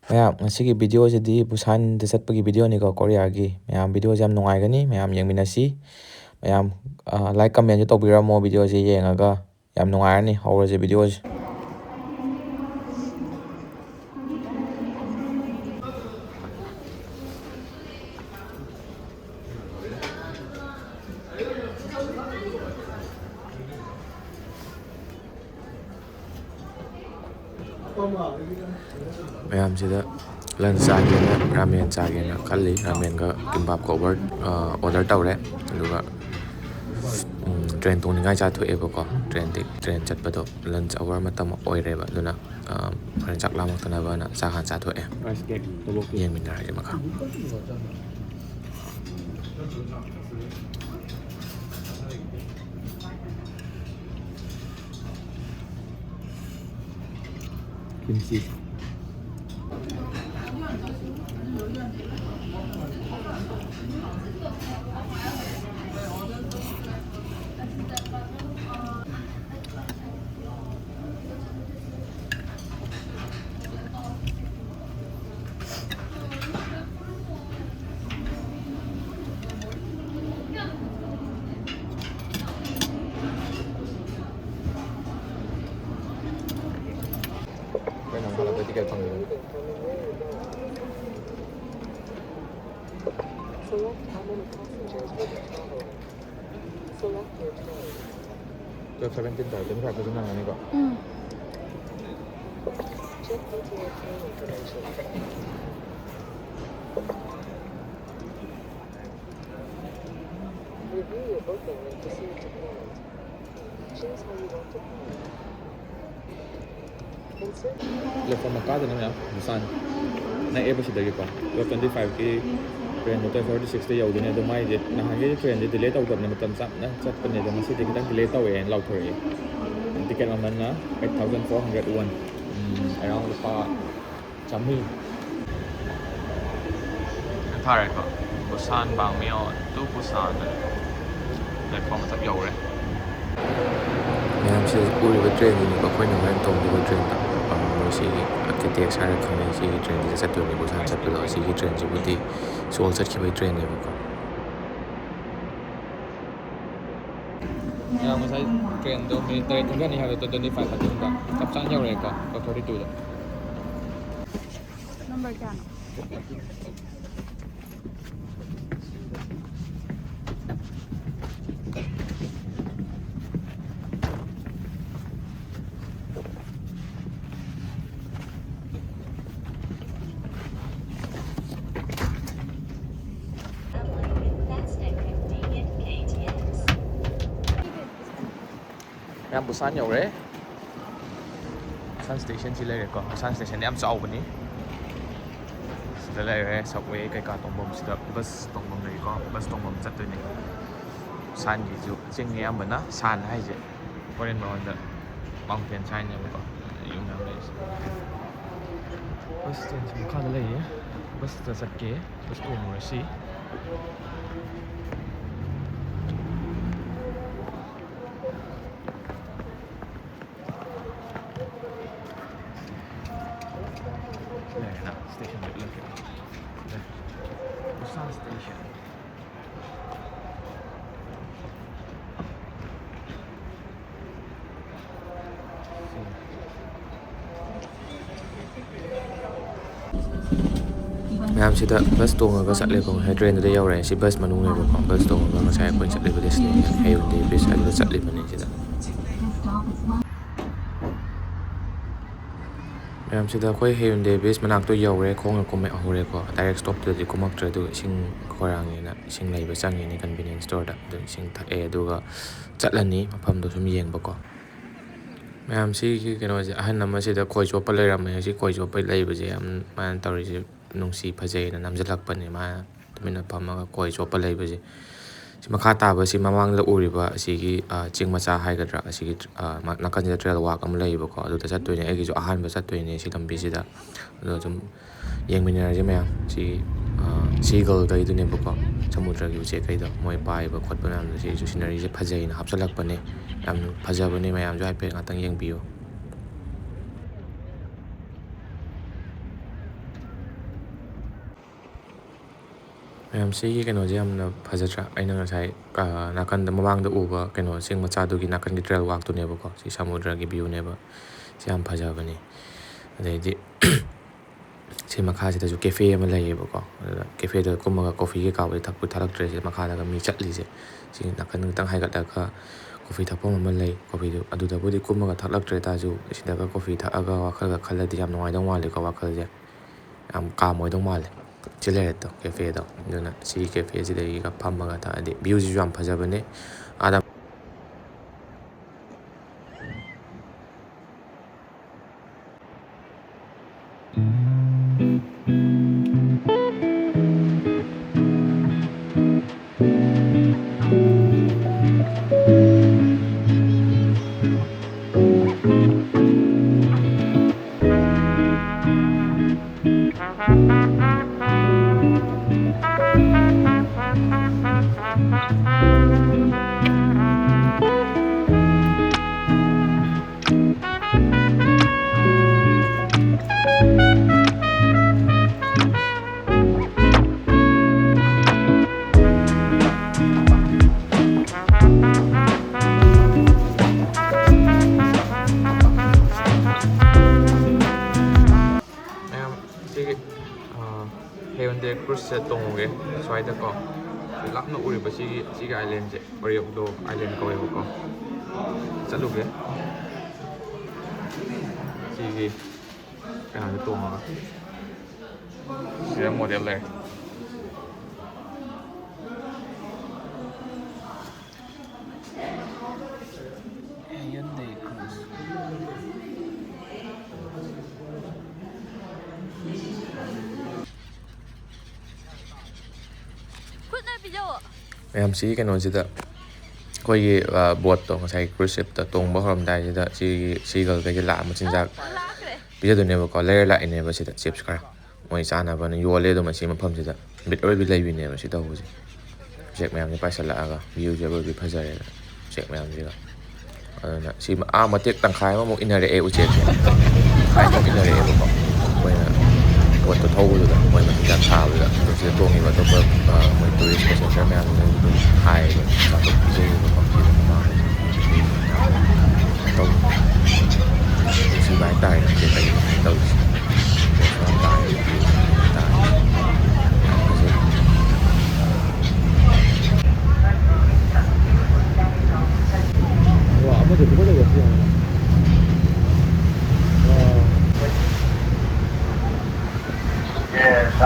ꯃꯌꯥꯝ ꯉꯁꯤꯒꯤ ꯚꯤꯗꯤꯑꯣꯁꯤꯗꯤ ꯕꯨꯁꯥꯟꯗ ꯆꯠꯄꯒꯤ ꯚꯤꯗꯤꯑꯣꯅꯤꯀꯣ ꯀꯣꯔꯤꯌꯥꯒꯤ ꯃꯌꯥꯝ ꯚꯤꯗꯤꯑꯣꯁꯤ ꯌꯥꯝ ꯅꯨꯡꯉꯥꯏꯒꯅꯤ ꯃꯌꯥꯝ ꯌꯦꯡꯃꯤꯟꯅꯁꯤ ꯃꯌꯥꯝ ꯂꯥꯏꯛ ꯀꯃꯦꯟꯁꯨ ꯇꯧꯕꯤꯔꯝꯃꯣ ꯚꯤꯗꯤꯑꯣꯁꯤ ꯌꯦꯡꯉꯒ ꯌꯥꯝ ꯅꯨꯡꯉꯥꯏꯔꯅꯤ ꯍꯧꯔꯁꯤ ꯚꯤꯗꯤꯑꯣꯁꯤ ꯃꯌꯥꯝꯁꯤꯗ ꯂꯟꯁ ꯆꯥꯒꯦꯅ ꯔꯥꯃꯦꯟ ꯆꯥꯒꯦꯅ ꯈꯜꯂꯤ ꯔꯥꯃꯦꯟꯒ ꯀꯤꯝꯕꯥꯞꯀ ꯑꯣꯔꯗꯔ ꯇꯧꯔꯦ ꯑꯗꯨꯒ ꯇ꯭ꯔꯦꯟ ꯇꯣꯡꯅꯤꯡꯉꯥꯏ ꯆꯥꯊꯣꯛꯑꯦꯕꯀꯣ ꯇ꯭ꯔꯦꯟ ꯆꯠꯄꯗꯣ ꯂꯟꯁ ꯑꯋꯥꯔ ꯃꯇꯝ ꯑꯣꯏꯔꯦꯕ ꯑꯗꯨꯅ ꯍꯣꯔꯦꯟ ꯆꯥꯛ ꯂꯥꯝꯃꯛꯇꯅꯕꯅ ꯆꯥꯛ ꯍꯥꯟꯅ ꯆꯥꯊꯣꯛꯑꯦ ꯌꯦꯡꯃꯤꯟꯅꯔꯁꯤ ꯃꯈꯥ 김치 할아버지 ticket 방금 Select how many passengers will travel. Select your train. 저 17.5 그 정도 아니고 Check detailed train information. Review your booking and proceed to payment. Choose how you want to pay. Insert. 플랫폼 가드는 부산 나 에버시다기고 25기 트레인도 46대 여우드네 ꯑꯗꯨ ꯃꯥꯏꯗꯤ ꯅꯍꯥꯟꯒꯤ ꯇ꯭ꯔꯦꯟꯗꯤ ꯗꯤꯂꯦ ꯇꯧꯗꯕꯅꯦ ꯃꯇꯝ ꯆꯞꯅ ꯆꯠꯄꯅꯦ ꯑꯗꯣ ꯉꯁꯤꯗꯤ ꯈꯤꯇꯪ ꯗꯤꯂꯦ ꯇꯧꯋꯦꯅ ꯂꯥꯎꯊꯣꯔꯛꯑꯦ ꯇꯤꯀꯦꯠ ꯃꯃꯜꯅ 8,401 ꯑꯦꯔꯥꯎꯟ ꯂꯨꯄꯥ 100 ꯊꯥꯔꯦꯀꯣ 부산 방면 또 부산 플랫폼 딱 여우래 ꯃꯌꯥꯝꯁꯤ ꯎꯔꯤꯕ ꯇ꯭ꯔꯦꯟꯁꯤꯅꯤꯀꯣ ꯑꯩꯈꯣꯏꯅ ꯍꯣꯔꯦꯟ ꯇꯣꯡꯗꯣꯏꯕ ꯇ꯭ꯔꯦꯟꯗ ꯃꯣꯏꯁꯤꯒꯤ KTX ꯍꯥꯏꯔ ꯈꯪꯅꯩ ꯁꯤꯒꯤ ꯇ꯭ꯔꯦꯟꯁꯤꯗ ꯆꯠꯇꯣꯏꯅꯤ ꯕꯨꯁꯥꯟ ꯆꯠꯄꯗꯣ ꯑꯁꯤꯒꯤ ꯇ꯭ꯔꯦꯟꯁꯤꯕꯨꯗꯤ ꯁꯣꯜ ꯆꯠꯈꯤꯕꯒꯤ ꯇ꯭ꯔꯦꯟꯅꯦꯕꯀꯣ ꯉꯁꯥꯏ ꯇ꯭ꯔꯦꯟꯗꯣ ꯃꯤꯅꯤꯠ 8 ꯊꯦꯡꯊꯅꯤ ꯍꯥꯏꯕꯗꯣ 25 ꯃꯇꯨꯡꯗ ꯆꯞ ꯆꯥꯅ ꯌꯧꯔꯛꯑꯦꯀꯣ 32ꯗ ꯅꯝꯕꯔ ꯀꯌꯥꯅꯣ ꯃꯌꯥꯝ ꯕꯨꯁꯥꯟ ꯌꯧꯔꯦ 부산 스테이션ꯁꯤ ꯂꯩꯔꯦꯀꯣ 부산 스테이션이 ꯌꯥꯝ ꯆꯥꯎꯕꯅꯤ ꯁꯤꯗ ꯂꯩꯔꯦ ꯁꯕꯋꯦ ꯀꯩꯀꯥ ꯇꯣꯡꯐꯝꯁꯤꯗ ꯕꯁ ꯇꯣꯡꯐꯝ ꯂꯩꯀꯣ ꯕꯁ ꯇꯣꯡꯐꯝ ꯆꯠꯇꯣꯏꯅꯤ 부산ꯒꯤꯁꯨ ꯆꯤꯡ ꯑꯌꯥꯝꯕꯅ ꯁꯥꯟ ꯍꯥꯏꯁꯦ ꯀꯣꯔꯤꯌꯟ ꯂꯣꯟꯗ ꯃꯥꯎꯟꯇꯦꯟ ꯁꯥꯏꯟꯅꯦꯕꯀꯣ ꯌꯨꯝ ꯌꯥꯝ ꯂꯩꯔꯤꯁꯦ ꯕꯁ ꯁ꯭ꯇꯦꯟꯁꯤ ꯃꯈꯥꯗ ꯂꯩꯌꯦ ꯕꯁꯇ ꯆꯠꯀꯦ ꯕꯁ ꯇꯣꯡꯉꯨꯔꯁꯤ 스테이션도 이렇게 네. 부산 스테이션 ꯃꯌꯥꯝꯁꯤꯗ ꯕꯁ ꯇꯣꯡꯉꯒ ꯆꯠꯂꯦꯀꯣ ꯉꯁꯥꯏ ꯇ꯭ꯔꯦꯟꯗꯨꯗ ꯌꯧꯔꯛꯑꯦ ꯁꯤ ꯕꯁ ꯃꯅꯨꯡꯅꯦꯕꯀꯣ ꯕꯁ ꯇꯣꯡꯉꯒ ꯉꯁꯥꯏ ꯑꯩꯈꯣꯏꯅ ꯆꯠꯂꯤꯕ ꯗꯦꯁꯇꯤꯅꯦꯁꯟ ꯍꯦꯌꯨꯟꯗꯦ ꯕ꯭ꯔꯤꯖ ꯑꯗꯨꯗ ꯆꯠꯂꯤꯕꯅꯤ ꯁꯤꯗ ꯃꯌꯥꯝꯁꯤꯗ ꯑꯩꯈꯣꯏ ꯍꯦꯌꯨꯟꯗꯦ ꯕ꯭ꯔꯤꯖ ꯃꯅꯥꯛꯇꯣ ꯌꯧꯔꯦ ꯈꯣꯡꯅ ꯀꯨꯝꯃꯛꯍꯧꯔꯦꯀꯣ ꯗꯥꯏꯔꯦꯛ ꯁ꯭ꯇꯣꯞꯇꯨꯗꯗꯤ ꯀꯨꯝꯃꯛꯇ꯭ꯔꯦ ꯑꯗꯨꯒ ꯏꯁꯤꯡ ꯈꯧꯔꯥꯡꯉꯦꯅ ꯏꯁꯤꯡ ꯂꯩꯕ ꯆꯪꯉꯤꯅꯦ ꯀꯟꯚꯤꯅꯤꯌꯦꯟꯁ ꯁ꯭ꯇꯣꯔꯗ ꯑꯗꯨ ꯏꯁꯤꯡ ꯊꯛꯑꯦ ꯑꯗꯨꯒ ꯆꯠꯂꯅꯤ ꯃꯐꯝꯗꯣ ꯁꯨꯝ ꯌꯦꯡꯕꯀꯣ ꯃꯌꯥꯝꯁꯤꯒꯤ ꯀꯩꯅꯣꯁꯦ ꯑꯍꯟ ꯑꯃꯁꯤꯗ ꯈꯣꯏ ꯆꯣꯞꯄ ꯂꯩꯔꯝꯃꯦ ꯁꯤ ꯈꯣꯏ ꯆꯣꯞꯄ ꯂꯩꯕꯁꯦ ꯌꯥꯝ ꯃꯥꯅ ꯇꯧꯔꯤꯁꯦ ꯅꯨꯡꯁꯤ ꯐꯖꯩꯅ ꯅꯝꯁꯤꯜꯂꯛꯄꯅꯦ ꯃꯥꯅ ꯇꯨꯃꯤꯟꯅ ꯐꯝꯃꯒ ꯈꯣꯏ ꯆꯣꯞꯄ ꯂꯩꯕꯁꯦ ꯁꯤ ꯃꯈꯥ ꯇꯥꯕꯁꯤ ꯃꯃꯥꯡꯗ ꯎꯔꯤꯕ ꯑꯁꯤꯒꯤ ꯆꯤꯡ ꯃꯆꯥ ꯍꯥꯏꯒꯗ꯭ꯔꯥ ꯑꯁꯤꯒꯤ ꯅꯥꯀꯟꯁꯤꯗ ꯇ꯭ꯔꯦꯜ ꯋꯥꯛ ꯑꯃ ꯂꯩꯌꯦꯕꯀꯣ ꯑꯗꯨꯗ ꯆꯠꯇꯣꯏꯅꯦ ꯑꯩꯒꯤꯁꯨ ꯑꯍꯥꯟꯕ ꯆꯠꯇꯣꯏꯅꯦ ꯁꯤ ꯂꯝꯕꯤꯁꯤꯗ ꯑꯗꯣ ꯁꯨꯝ ꯌꯦꯡꯃꯤꯟꯅꯔꯁꯤ ꯃꯌꯥꯝ ꯁꯤ ꯁꯤꯒꯜꯈꯩꯗꯨꯅꯦꯕꯀꯣ ꯁꯃꯨꯗ꯭ꯔꯒꯤ ꯎꯆꯦꯛꯈꯩꯗꯣ ꯃꯣꯏ ꯄꯥꯏꯕ ꯈꯣꯠꯄ ꯃꯌꯥꯝꯗꯣ ꯁꯤꯁꯨ ꯁꯤꯅꯔꯤꯁꯦ ꯐꯖꯩꯅ ꯍꯥꯞꯆꯤꯜꯂꯛꯄꯅꯦ ꯌꯥꯝ ꯐꯖꯕꯅꯦ ꯃꯌꯥꯝꯁꯨ ꯍꯥꯏꯐꯦꯠ ꯉꯥꯛꯇꯪ ꯌꯦꯡꯕꯤꯌꯨ ꯃꯌꯥꯝ ꯁꯤꯒꯤ ꯀꯩꯅꯣꯁꯦ ꯌꯥꯝꯅ ꯐꯖꯗ꯭ꯔꯥ ꯑꯩꯅ ꯉꯁꯥꯏ ꯅꯥꯀꯟꯗ ꯃꯃꯥꯡꯗ ꯎꯕ ꯀꯩꯅꯣ ꯆꯤꯡ ꯃꯆꯥꯗꯨꯒꯤ ꯅꯥꯀꯟꯒꯤ ꯇ꯭ꯔꯦꯜ ꯋꯥꯛꯇꯨꯅꯦꯕꯀꯣ ꯁꯤ ꯁꯃꯨꯗ꯭ꯔꯒꯤ ꯚ꯭ꯌꯨꯅꯦꯕ ꯁꯤ ꯌꯥꯝ ꯐꯖꯕꯅꯦ ꯑꯗꯩꯗꯤ ꯁꯤ ꯃꯈꯥꯁꯤꯗꯁꯨ ꯀꯦꯐꯦ ꯑꯃ ꯂꯩꯌꯦꯕꯀꯣ ꯑꯗꯨꯗ ꯀꯦꯐꯦꯗ ꯀꯨꯝꯃꯒ ꯀꯣꯐꯤ ꯀꯩꯀꯥꯕꯨꯗꯤ ꯊꯛꯄꯨ ꯊꯛꯂꯛꯇ꯭ꯔꯦ ꯁꯤ ꯃꯈꯥꯗꯒ ꯃꯤ ꯆꯠꯂꯤꯁꯦ ꯁꯤ ꯅꯥꯀꯟ ꯈꯤꯇꯪ ꯍꯥꯏꯒꯠꯂꯒ ꯀꯣꯐꯤ ꯊꯛꯐꯝ ꯑꯃ ꯂꯩ ꯀꯣꯐꯤꯗꯨ ꯑꯗꯨꯗꯕꯨꯗꯤ ꯀꯨꯝꯃꯒ ꯊꯛꯂꯛꯇ꯭ꯔꯦ ꯇꯥꯔꯁꯨ ꯁꯤꯗꯒ ꯀꯣꯐꯤ ꯊꯛꯑꯒ ꯋꯥꯈꯜꯒ ꯈꯜꯂꯗꯤ ꯌꯥꯝ ꯅꯨꯡꯉꯥꯏꯗꯧ ꯃꯥꯜꯂꯦꯀꯣ ꯋꯥꯈꯜꯁꯦ ꯌꯥꯝ ꯀꯥꯝ ꯑꯣꯏꯗꯧ ꯃꯥꯜꯂꯦ ꯁꯤ ꯂꯩꯔꯦꯗꯣ ꯀꯦꯐꯦꯗꯣ ꯑꯗꯨꯅ ꯁꯤ ꯀꯦꯐꯦꯁꯤꯗꯒꯤꯒ ꯐꯝꯃꯒ ꯊꯛꯑꯗꯤ ꯚ꯭ꯌꯨꯁꯤꯁꯨ ꯌꯥꯝ ꯐꯖꯕꯅꯦ ꯑꯥꯗ ꯁꯤꯒꯤ ꯍꯦꯌꯣꯟꯗꯦ ꯀ꯭ꯔꯨꯖꯁꯦ ꯇꯣꯡꯉꯨꯒꯦ ꯁ꯭ꯋꯥꯏꯗꯀꯣ ꯂꯥꯞꯅ ꯎꯔꯤꯕ ꯁꯤꯒꯤ ꯑꯥꯏꯂꯦꯟꯁꯦ ꯑꯣꯔꯤꯌꯣꯛꯗꯣ ꯑꯥꯏꯂꯦꯟ ꯀꯧꯋꯦꯕꯀꯣ ꯆꯠꯂꯨꯒꯦ ꯁꯤꯒꯤ ꯀꯩꯅꯣꯗ ꯇꯣꯡꯉꯒ ꯁꯤꯗ ꯃꯣꯗꯦꯜ ꯂꯩꯔꯦ ꯍꯦꯌꯣꯟꯗꯦ ꯀ꯭ꯔꯨꯖ ꯃꯌꯥꯝ ꯁꯤꯒꯤ ꯀꯩꯅꯣꯁꯤꯗ ꯑꯩꯈꯣꯏꯒꯤ ꯕꯣꯠꯇꯣ ꯉꯁꯥꯏ ꯀ꯭ꯔꯨꯖ ꯁꯤꯞꯇ ꯇꯣꯡꯕ ꯍꯧꯔꯝꯗꯥꯏꯁꯤꯗ ꯁꯤꯒꯤ ꯁꯤꯒꯜꯈꯩꯁꯦ ꯂꯥꯛꯑ ꯃꯆꯤꯟꯖꯥꯛ ꯄꯤꯖꯗꯣꯏꯅꯦꯕꯀꯣ ꯂꯩꯔ ꯂꯥꯛꯏꯅꯦꯕ ꯁꯤꯗ ꯆꯤꯞꯁ ꯈꯔ ꯃꯣꯏ ꯆꯥꯅꯕꯅ ꯌꯣꯜꯂꯦ ꯑꯗꯨꯝ ꯁꯤ ꯃꯐꯝꯁꯤꯗ ꯕꯤꯠ ꯑꯔꯣꯏꯕꯤ ꯂꯩꯕꯤꯅꯦꯕ ꯁꯤ ꯇꯧꯕꯁꯦ ꯎꯆꯦꯛ ꯃꯌꯥꯝꯁꯦ ꯄꯥꯏꯁꯜꯂꯛꯑꯒ ꯚ꯭ꯌꯨꯁꯦ ꯑꯔꯣꯏꯕꯤ ꯐꯖꯔꯦꯗ ꯎꯆꯦꯛ ꯃꯌꯥꯝꯁꯤꯒ ꯑꯗꯨꯅ ꯁꯤ ꯃꯇꯦꯛ ꯇꯪꯈꯥꯏ ꯑꯃꯃꯨꯛ ꯏꯟꯅꯔꯛꯑꯦ ꯎꯆꯦꯛꯁꯦ ꯇꯪꯈꯥꯏꯃꯨꯛ ꯏꯟꯅꯔꯛꯑꯦꯕꯀꯣ ꯑꯩꯈꯣꯏꯅ ꯕꯣꯠꯇꯣ ꯊꯧꯕꯗꯨꯗ ꯃꯣꯏ ꯃꯆꯤꯟꯖꯥꯛ ꯊꯥꯕꯗꯨꯗ ꯑꯗꯨꯝ ꯁꯤꯗ ꯇꯣꯡꯉꯤꯕ ꯑꯇꯣꯞꯄ ꯃꯣꯏ ꯇꯨꯔꯤꯁ ꯄꯦꯁꯦꯟꯖꯔ ꯃꯌꯥꯝꯁꯤꯅꯁꯨ ꯑꯗꯨꯝ ꯍꯥꯏꯕ ꯑꯆꯥꯄꯣꯠ ꯄꯤꯖꯩꯌꯦꯕꯀꯣ ꯁꯤꯗ ꯃꯃꯥꯡꯗ ꯌꯥꯝꯅ ꯀꯩꯅꯣ ꯇꯧꯕ ꯅꯨꯡꯁꯤꯕ ꯍꯥꯏꯇꯥꯔꯦ ꯎꯆꯦꯛꯈꯩꯁꯦ ꯁꯨꯃꯥꯏꯅ ꯇꯧꯔꯤꯁꯦ ꯄꯣꯁ ꯌꯥꯝ ꯇꯥꯏꯌꯦꯕ ꯚ꯭ꯌꯨꯁꯦ ꯃꯣꯏꯅ ꯇꯥꯔꯤꯁꯦ ꯌꯥꯝ ꯐꯖꯩ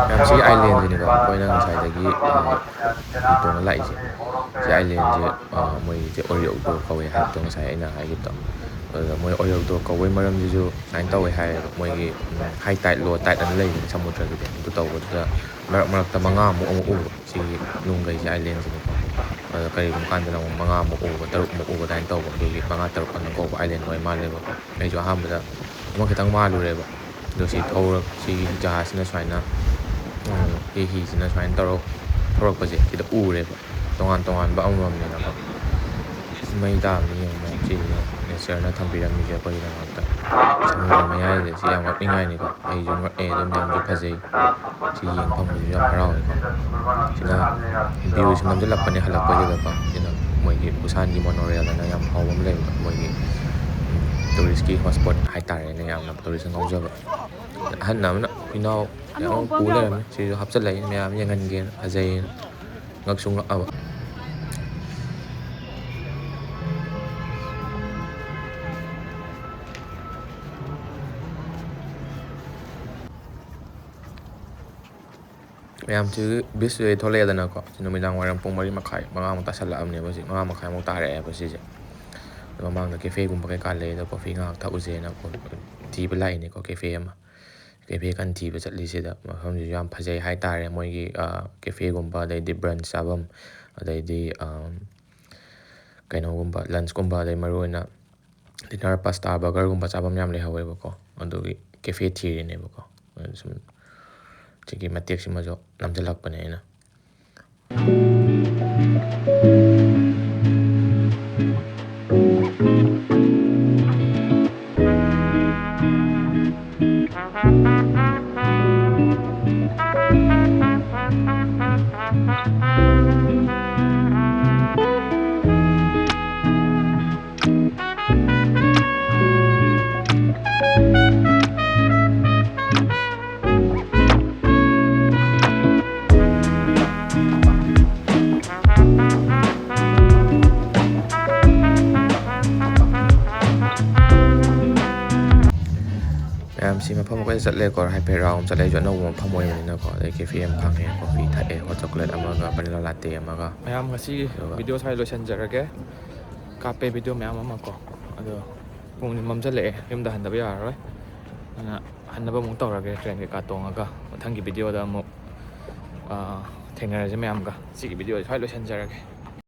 ꯃꯌꯥꯝ ꯁꯤꯒꯤ ꯑꯥꯏꯂꯦꯟꯁꯤꯅꯤꯀꯣ ꯑꯩꯈꯣꯏꯅ ꯉꯁꯥꯏꯗꯒꯤ ꯇꯣꯡꯉ ꯂꯥꯛꯏꯁꯦ ꯁꯤ ꯑꯥꯏꯂꯦꯟꯁꯦ ꯃꯣꯏꯁꯦ ꯑꯣꯔꯤꯌꯣꯛꯗꯣ ꯀꯧꯋꯦ ꯍꯥꯏꯕꯗꯣ ꯉꯁꯥꯏ ꯑꯩꯅ ꯍꯥꯏꯈꯤꯕꯗꯣ ꯑꯗꯨꯗ ꯃꯣꯏ ꯑꯣꯔꯤꯌꯣꯛꯗꯣ ꯀꯧꯕꯩ ꯃꯔꯝꯁꯤꯁꯨ ꯁꯨꯃꯥꯏꯅ ꯇꯧꯋꯦ ꯍꯥꯏꯌꯦꯕ ꯃꯣꯏꯒꯤ ꯍꯥꯏ ꯇꯥꯏꯠ ꯂꯣ ꯇꯥꯏꯠ ꯑꯅ ꯂꯩꯗꯅ ꯁꯃꯨꯗ꯭ꯔꯒꯤꯗꯤ ꯑꯗꯨ ꯇꯧꯕꯗꯨꯗ ꯃꯔꯛ ꯃꯔꯛꯇ ꯃꯉꯥꯃꯨꯛ ꯑꯃꯨꯛ ꯎꯕ ꯁꯤꯒꯤ ꯅꯨꯡꯒꯩꯁꯦ ꯑꯥꯏꯂꯦꯟꯁꯤꯅꯤꯀꯣ ꯑꯗ ꯀꯔꯤꯒꯨꯝꯕ ꯀꯥꯟꯗꯅ ꯑꯃꯨꯛ ꯃꯉꯥꯃꯨꯛ ꯎꯕ ꯇꯔꯨꯛꯃꯨꯛ ꯎꯕ ꯑꯗꯨꯃꯥꯏꯅ ꯇꯧꯕ ꯑꯗꯨꯒꯤ ꯃꯉꯥ ꯇꯔꯨꯛ ꯑꯅ ꯀꯧꯕ ꯑꯥꯏꯂꯦꯟ ꯑꯣꯏ ꯃꯥꯜꯂꯦꯕꯀꯣ ꯑꯩꯁꯨ ꯑꯍꯥꯟꯕꯗ ꯑꯃ ꯈꯤꯇꯪ ꯃꯥꯜꯂꯨꯔꯦꯕ ꯑꯗꯣ ꯁꯤ ꯁꯤꯒꯤ ꯖꯍꯥꯖꯁꯤꯅ ꯁꯨꯃꯥꯏꯅ ꯍꯤꯁꯤꯅ ꯁꯨꯃꯥꯏꯅ ꯇꯧꯔ ꯊꯧꯔꯛꯄꯁꯦ ꯁꯤꯗ ꯎꯔꯦꯕ ꯇꯣꯉꯥꯟ ꯇꯣꯉꯥꯟꯕ ꯑꯃꯃꯝꯅꯤꯅꯀꯣ ꯃꯩ ꯇꯥꯕꯅꯤ ꯌꯦꯡꯉꯣ ꯃꯌꯥꯝ ꯁꯤꯁꯦ ꯌꯦꯡꯉꯣ ꯅꯦꯆꯔꯅ ꯊꯝꯕꯤꯔꯝꯃꯤꯁꯦ ꯑꯩꯈꯣꯏꯒꯤꯗꯃꯛꯇ ꯁꯃꯨꯗ꯭ꯔ ꯃꯌꯥꯏꯁꯦ ꯁꯤ ꯌꯥꯝ ꯉꯛꯅꯤꯡꯉꯥꯏꯅꯤꯀꯣ ꯑꯩꯁꯨ ꯉꯛꯑꯦ ꯑꯗꯨꯝ ꯌꯥꯝꯁꯨ ꯐꯖꯩ ꯁꯤ ꯌꯦꯡ ꯐꯪꯕꯁꯨ ꯌꯥꯝ ꯍꯔꯥꯎꯋꯦꯀꯣ ꯁꯤꯅ ꯚ꯭ꯌꯨꯁꯤ ꯅꯝꯁꯤꯜꯂꯛꯄꯅꯦ ꯍꯜꯂꯛꯄꯩꯗꯨꯗꯀꯣ ꯁꯤꯅ ꯃꯣꯏꯒꯤ ꯕꯨꯁꯥꯟꯒꯤ ꯃꯣꯅꯣꯔꯦꯜ ꯑꯅ ꯌꯥꯝ ꯐꯥꯎꯕ ꯑꯃ ꯂꯩꯕꯗꯣ ꯃꯣꯏꯒꯤ ꯇꯨꯔꯤꯁꯀꯤ ꯍꯣꯠꯁꯄꯣꯠ ꯍꯥꯏꯇꯥꯔꯦꯅꯦ ꯌꯥꯝꯅ ꯇꯨꯔꯤꯁꯅ ꯉꯥꯎꯖꯕ ꯑꯍꯟ ꯑꯃꯅ ꯍꯨꯏꯅꯥꯎ ꯃꯌꯥꯝ ꯄꯨ ꯂꯩꯔꯝꯃꯦ ꯁꯤꯁꯨ ꯍꯥꯞꯆꯤꯜꯂꯛꯏ ꯃꯌꯥꯝ ꯌꯦꯡꯍꯟꯒꯦꯅ ꯐꯖꯩꯌꯦꯅ ꯉꯛꯁꯨ ꯉꯛꯑꯕ ꯃꯌꯥꯝꯁꯤ ꯕꯤꯁꯁꯤꯗꯩ ꯊꯣꯛꯂꯛꯑꯦꯗꯅꯀꯣ ꯁꯤ ꯅꯨꯃꯤꯗꯥꯡ ꯋꯥꯏꯔꯝ ꯄꯨꯡ 4:30 5:00ꯃꯨꯛ ꯇꯥꯁꯜꯂꯛꯑꯕꯅꯦꯕ ꯍꯧꯖꯤꯛ 5:30ꯃꯨꯛ ꯇꯥꯔꯛꯑꯦꯕ ꯁꯤꯁꯦ ꯃꯃꯥꯡꯗ ꯀꯦꯐꯦꯒꯨꯝꯕ ꯀꯩꯀꯥ ꯂꯩꯗ ꯀꯣꯐꯤ ꯉꯥꯏꯍꯥꯛ ꯊꯛꯎꯁꯦꯅ ꯊꯤꯕ ꯂꯥꯛꯏꯅꯦꯀꯣ ꯀꯦꯐꯦ ꯑꯃ ꯀꯦꯐꯦ ꯀꯟꯅ ꯊꯤꯕ ꯆꯠꯂꯤꯁꯤꯗ ꯃꯐꯝꯁꯤꯁꯨ ꯌꯥꯝ ꯐꯖꯩ ꯍꯥꯏꯇꯥꯔꯦ ꯃꯣꯏꯒꯤ ꯀꯦꯐꯦꯒꯨꯝꯕ ꯑꯗꯩꯗꯤ ꯕ꯭ꯔꯟꯁ ꯆꯥꯐꯝ ꯑꯗꯩꯗꯤ ꯀꯩꯅꯣꯒꯨꯝꯕ ꯂꯟꯁꯀꯨꯝꯕ ꯑꯗꯩ ꯃꯔꯨꯑꯣꯏꯅ ꯗꯤꯅꯔ ꯄꯥꯁꯇꯥ ꯕꯔꯒꯔꯒꯨꯝꯕ ꯆꯥꯐꯝ ꯌꯥꯝ ꯂꯩꯍꯧꯋꯦꯕꯀꯣ ꯑꯗꯨꯒꯤ ꯀꯦꯐꯦ ꯊꯤꯔꯤꯅꯦꯕꯀꯣ ꯁꯨꯝ ꯁꯤꯒꯤ ꯃꯇꯦꯛꯁꯤꯃꯁꯨ ꯅꯝꯁꯤꯜꯂꯛꯄꯅꯦ ꯑꯩꯅ ꯃꯌꯥꯝꯁꯤ ꯃꯐꯝ ꯑꯩꯈꯣꯏꯗ ꯆꯠꯂꯦꯀꯣ ꯍꯥꯏꯐꯦꯠ ꯔꯥꯎꯟ ꯆꯠꯂꯦ ꯑꯩꯁꯨ ꯑꯅꯧꯕ ꯃꯐꯝ ꯑꯣꯏꯕꯅꯤꯅꯀꯣ ꯑꯗꯩ ꯀꯦꯐꯦ ꯑꯃ ꯐꯪꯉꯦ ꯀꯣꯐꯤ ꯊꯛꯑꯦ ꯍꯣꯠ ꯆꯣꯀ꯭ꯂꯦꯠ ꯑꯃꯒ ꯚꯅꯤꯂꯥ ꯂꯥꯇꯦ ꯑꯃꯒ ꯃꯌꯥꯝ ꯉꯁꯤ ꯚꯤꯗꯤꯑꯣ ꯁ꯭ꯋꯥꯏ ꯂꯣꯏꯁꯤꯟꯖꯔꯒꯦ ꯀꯥꯞꯄꯦ ꯚꯤꯗꯤꯑꯣ ꯃꯌꯥꯝ ꯑꯃ ꯀꯣ ꯑꯗꯣ ꯄꯨꯡ ꯃꯝꯁꯤꯜꯂꯛꯑꯦ ꯌꯨꯝꯗ ꯍꯟꯗꯕ ꯌꯥꯔꯔꯣꯏ ꯑꯗꯨꯅ ꯍꯟꯅꯕ ꯑꯃꯨꯛ ꯇꯧꯔꯒꯦ ꯇ꯭ꯔꯦꯟ ꯀꯩꯀꯥ ꯇꯣꯡꯉꯒ ꯃꯊꯪꯒꯤ ꯚꯤꯗꯤꯑꯣꯗ ꯑꯃꯨꯛ ꯊꯦꯡꯅꯔꯁꯦ ꯃꯌꯥꯝꯒ ꯁꯤꯒꯤ ꯚꯤꯗꯤꯑꯣꯁꯦ ꯁ꯭ꯋꯥꯏ ꯂꯣꯏꯁꯤꯟꯖꯔꯒꯦ